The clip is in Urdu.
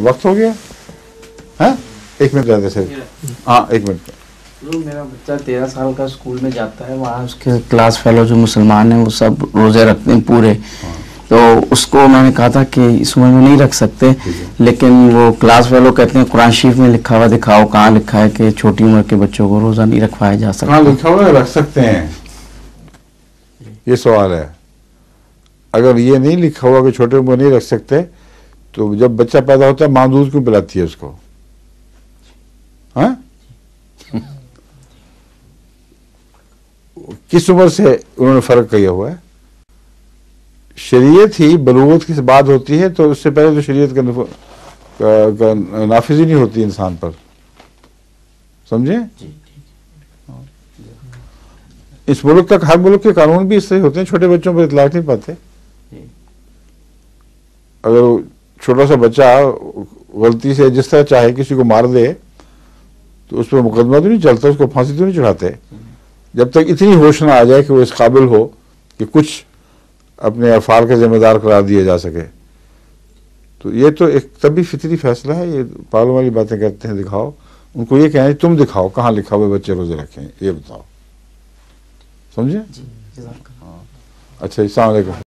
وقت ہو گیا. ہاں ایک منٹ رہتے سر. ہاں ایک منٹ. میرا بچہ 13 سال کا اسکول میں جاتا ہے, وہاں اس کے کلاس فیلو جو مسلمان ہیں وہ سب روزے رکھتے ہیں پورے. تو اس کو میں نے کہا تھا کہ اس عمر میں نہیں رکھ سکتے, لیکن وہ کلاس فیلو کہتے ہیں قرآن شریف میں لکھا ہوا دکھاؤ, کہاں لکھا ہے کہ چھوٹی عمر کے بچوں کو روزہ نہیں رکھوایا جا سکتا. کہاں لکھا ہوا ہے رکھ سکتے ہیں, یہ سوال ہے. اگر یہ نہیں لکھا ہوا کہ چھوٹے عمر نہیں رکھ سکتے تو جب بچہ پیدا ہوتا ہے ماں دودھ کیوں پلاتی ہے اس کو؟ ہاں کس عمر سے انہوں نے فرق کیا ہوا ہے؟ شریعت ہی بلوغت کی بات ہوتی ہے تو اس سے پہلے تو شریعت کا نافذ ہی نہیں ہوتی انسان پر, سمجھے؟ اس ملک تک ہر ملک کے قانون بھی اس سے ہوتے ہیں, چھوٹے بچوں پر اطلاق نہیں پاتے. اگر چھوٹا سا بچہ غلطی سے جس طرح چاہے کسی کو مار دے تو اس پر مقدمہ تو نہیں چلتا, اس کو پھانسی تو نہیں چڑھاتے جب تک اتنی ہوش نہ آ جائے کہ وہ اس قابل ہو کہ کچھ اپنے افعال کا ذمہ دار قرار دیا جا سکے. تو یہ تو ایک طبی فطری فیصلہ ہے. یہ پاگلوں والی باتیں کرتے ہیں دکھاؤ, ان کو یہ کہنا ہے تم دکھاؤ کہاں لکھا ہوئے بچے روزے رکھیں, یہ بتاؤ, سمجھے؟ جی. اچھا السلام علیکم.